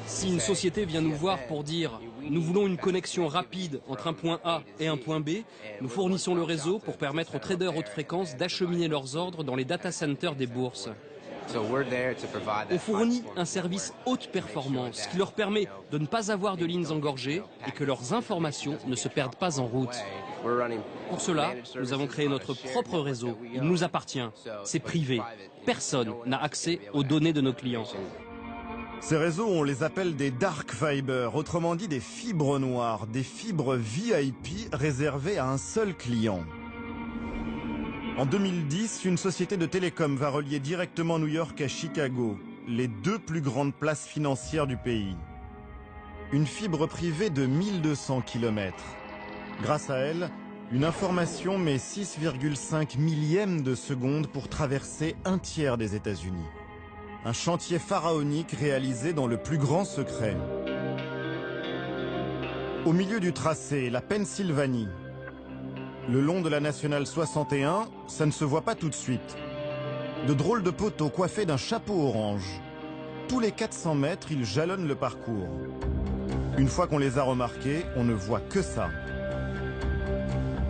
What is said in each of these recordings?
Si une société vient nous voir pour dire « Nous voulons une connexion rapide entre un point A et un point B », nous fournissons le réseau pour permettre aux traders haute fréquence d'acheminer leurs ordres dans les data centers des bourses. On fournit un service haute performance qui leur permet de ne pas avoir de lignes engorgées et que leurs informations ne se perdent pas en route. Pour cela, nous avons créé notre propre réseau. Il nous appartient. C'est privé. Personne n'a accès aux données de nos clients. Ces réseaux, on les appelle des dark fiber, autrement dit des fibres noires, des fibres VIP réservées à un seul client. En 2010, une société de télécom va relier directement New York à Chicago, les deux plus grandes places financières du pays. Une fibre privée de 1200 km. Grâce à elle, une information met 6,5 millièmes de seconde pour traverser un tiers des États-Unis. Un chantier pharaonique réalisé dans le plus grand secret. Au milieu du tracé, la Pennsylvanie. Le long de la nationale 61, ça ne se voit pas tout de suite. De drôles de poteaux coiffés d'un chapeau orange. Tous les 400 mètres, ils jalonnent le parcours. Une fois qu'on les a remarqués, on ne voit que ça.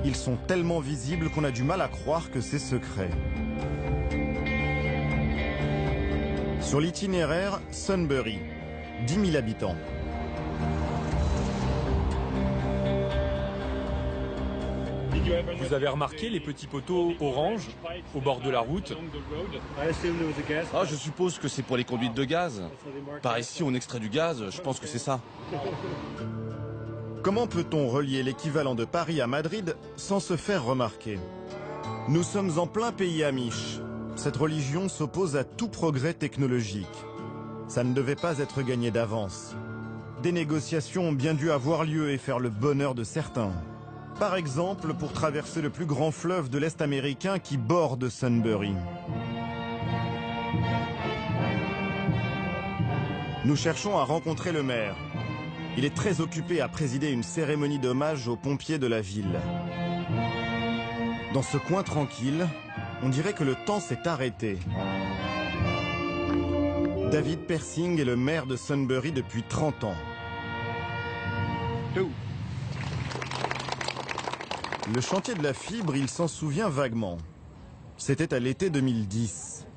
Ils sont tellement visibles qu'on a du mal à croire que c'est secret. Sur l'itinéraire, Sunbury, 10 000 habitants. Vous avez remarqué les petits poteaux orange au bord de la route? Ah, je suppose que c'est pour les conduites de gaz. Par ici, on extrait du gaz, je pense que c'est ça. Comment peut-on relier l'équivalent de Paris à Madrid sans se faire remarquer? Nous sommes en plein pays amish. Cette religion s'oppose à tout progrès technologique. Ça ne devait pas être gagné d'avance. Des négociations ont bien dû avoir lieu et faire le bonheur de certains. Par exemple, pour traverser le plus grand fleuve de l'Est américain qui borde Sunbury. Nous cherchons à rencontrer le maire. Il est très occupé à présider une cérémonie d'hommage aux pompiers de la ville. Dans ce coin tranquille, on dirait que le temps s'est arrêté. David Persing est le maire de Sunbury depuis 30 ans. Le chantier de la fibre, il s'en souvient vaguement. C'était à l'été 2010.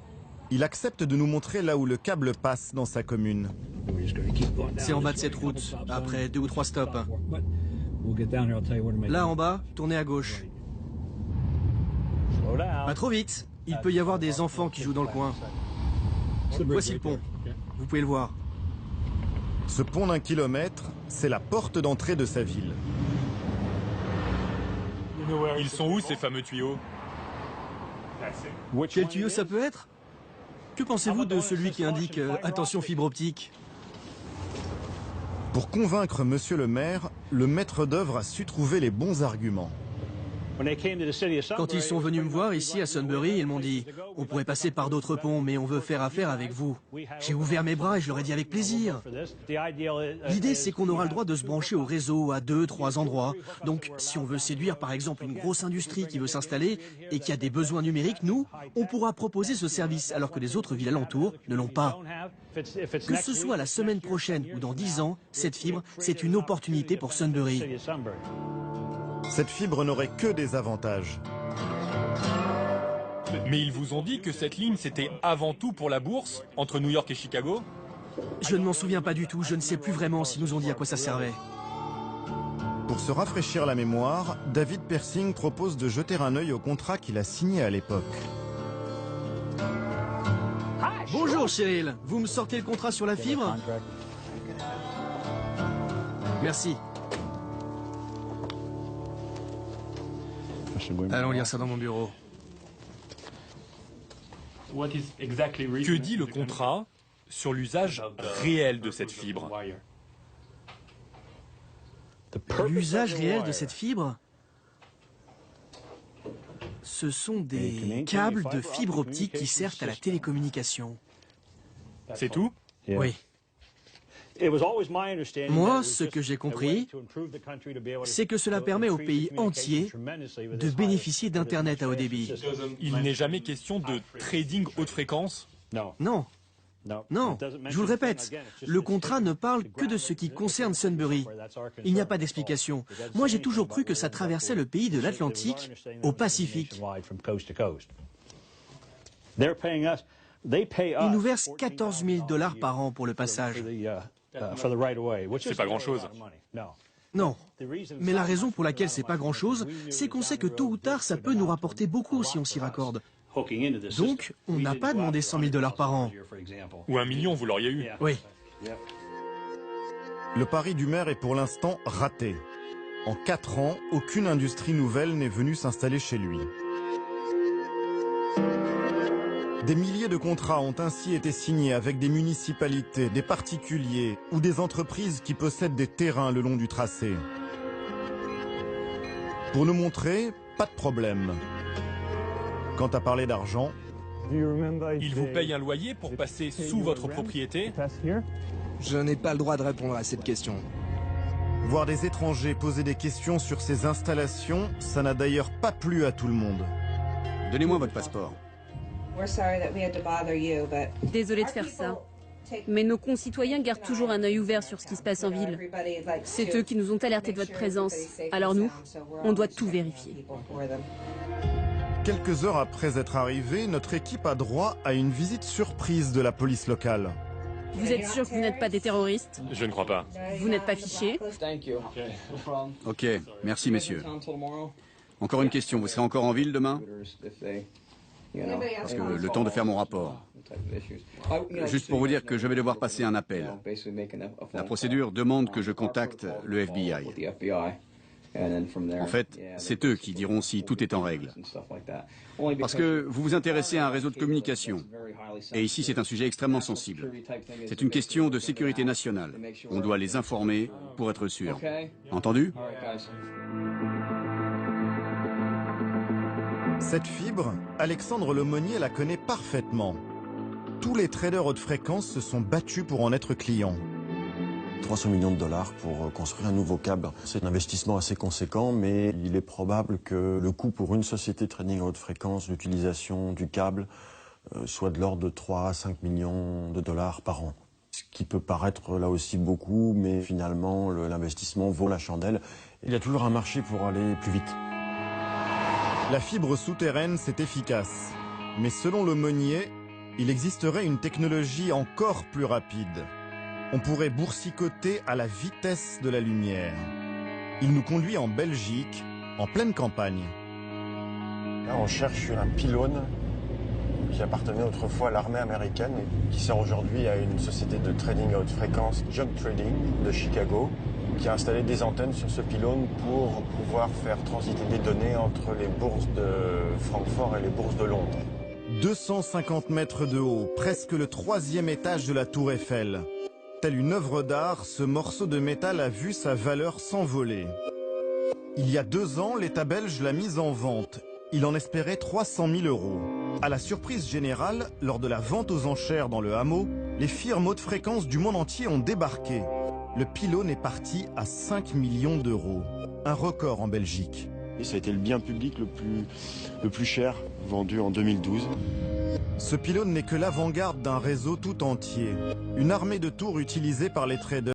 Il accepte de nous montrer là où le câble passe dans sa commune. C'est en bas de cette route, après 2 ou 3 stops. Là en bas, tournez à gauche. Pas trop vite, il peut y avoir des enfants qui jouent dans le coin. Voici le pont, vous pouvez le voir. Ce pont d'1 kilomètre, c'est la porte d'entrée de sa ville. Ils sont où ces fameux tuyaux? Quel tuyau ça peut être? Que pensez-vous de celui qui indique « Attention fibre optique » ? Pour convaincre monsieur le maire, le maître d'œuvre a su trouver les bons arguments. Quand ils sont venus me voir ici à Sunbury, ils m'ont dit « On pourrait passer par d'autres ponts, mais on veut faire affaire avec vous. » J'ai ouvert mes bras et je leur ai dit avec plaisir. L'idée, c'est qu'on aura le droit de se brancher au réseau à 2, 3 endroits. Donc, si on veut séduire par exemple une grosse industrie qui veut s'installer et qui a des besoins numériques, nous, on pourra proposer ce service alors que les autres villes alentours ne l'ont pas. Que ce soit la semaine prochaine ou dans 10 ans, cette fibre, c'est une opportunité pour Sunbury. Cette fibre n'aurait que des avantages. Mais ils vous ont dit que cette ligne, c'était avant tout pour la bourse, entre New York et Chicago? Je ne m'en souviens pas du tout, je ne sais plus vraiment s'ils nous ont dit à quoi ça servait. Pour se rafraîchir la mémoire, David Persing propose de jeter un œil au contrat qu'il a signé à l'époque. Bonjour Cheryl, vous me sortez le contrat sur la fibre? Merci. Allons lire ça dans mon bureau. Que dit le contrat sur l'usage réel de cette fibre? L'usage réel de cette fibre? Ce sont des câbles de fibre optique qui servent à la télécommunication. C'est tout? Oui. Moi, ce que j'ai compris, c'est que cela permet au pays entier de bénéficier d'Internet à haut débit. Il n'est jamais question de trading haute fréquence? Non. Non, je vous le répète, le contrat ne parle que de ce qui concerne Sunbury. Il n'y a pas d'explication. Moi, j'ai toujours cru que ça traversait le pays de l'Atlantique au Pacifique. Ils nous versent 14 000 $ par an pour le passage. C'est pas grand-chose. Non, mais la raison pour laquelle c'est pas grand-chose, c'est qu'on sait que tôt ou tard, ça peut nous rapporter beaucoup si on s'y raccorde. Donc, on n'a pas demandé 100 000 $ par an. Ou 1 million, vous l'auriez eu. Oui. Le pari du maire est pour l'instant raté. En 4 ans, aucune industrie nouvelle n'est venue s'installer chez lui. Des milliers de contrats ont ainsi été signés avec des municipalités, des particuliers ou des entreprises qui possèdent des terrains le long du tracé. Pour nous montrer, pas de problème. Quant à parler d'argent, Il vous paye un loyer pour passer sous votre propriété? Je n'ai pas le droit de répondre à cette question. voir des étrangers poser des questions sur ces installations, ça n'a d'ailleurs pas plu à tout le monde. Donnez-moi votre passeport. Désolé de faire ça. Mais nos concitoyens gardent toujours un œil ouvert sur ce qui se passe en ville. C'est eux qui nous ont alertés de votre présence. Alors nous, on doit tout vérifier. Quelques heures après être arrivé, notre équipe a droit à une visite surprise de la police locale. Vous êtes sûr que vous n'êtes pas des terroristes? Je ne crois pas. Vous n'êtes pas fichés? Ok, merci messieurs. Encore une question, vous serez encore en ville demain? Parce que le temps de faire mon rapport. Juste pour vous dire que je vais devoir passer un appel. La procédure demande que je contacte le FBI. En fait, c'est eux qui diront si tout est en règle. Parce que vous vous intéressez à un réseau de communication. Et ici, c'est un sujet extrêmement sensible. C'est une question de sécurité nationale. On doit les informer pour être sûr. Entendu? Cette fibre, Alexandre Lemonnier la connaît parfaitement. Tous les traders haute fréquence se sont battus pour en être clients. 300 millions de $ pour construire un nouveau câble. C'est un investissement assez conséquent, mais il est probable que le coût pour une société de trading à haute fréquence d'utilisation du câble soit de l'ordre de 3 à 5 millions de $ par an. Ce qui peut paraître là aussi beaucoup, mais finalement l'investissement vaut la chandelle. Il y a toujours un marché pour aller plus vite. La fibre souterraine, c'est efficace. Mais selon Lemonnier, il existerait une technologie encore plus rapide. On pourrait boursicoter à la vitesse de la lumière. Il nous conduit en Belgique, en pleine campagne. Là, on cherche un pylône qui appartenait autrefois à l'armée américaine et qui sert aujourd'hui à une société de trading à haute fréquence, Jump Trading, de Chicago, qui a installé des antennes sur ce pylône pour pouvoir faire transiter des données entre les bourses de Francfort et les bourses de Londres. 250 mètres de haut, presque le 3e étage de la Tour Eiffel. Telle une œuvre d'art, ce morceau de métal a vu sa valeur s'envoler. Il y a 2 ans, l'État belge l'a mise en vente. Il en espérait 300 000 €. À la surprise générale, lors de la vente aux enchères dans le hameau, les firmes haute fréquence du monde entier ont débarqué. Le pylône est parti à 5 millions €. Un record en Belgique. Et ça a été le bien public le plus cher, vendu en 2012. Ce pylône n'est que l'avant-garde d'un réseau tout entier. Une armée de tours utilisée par les traders.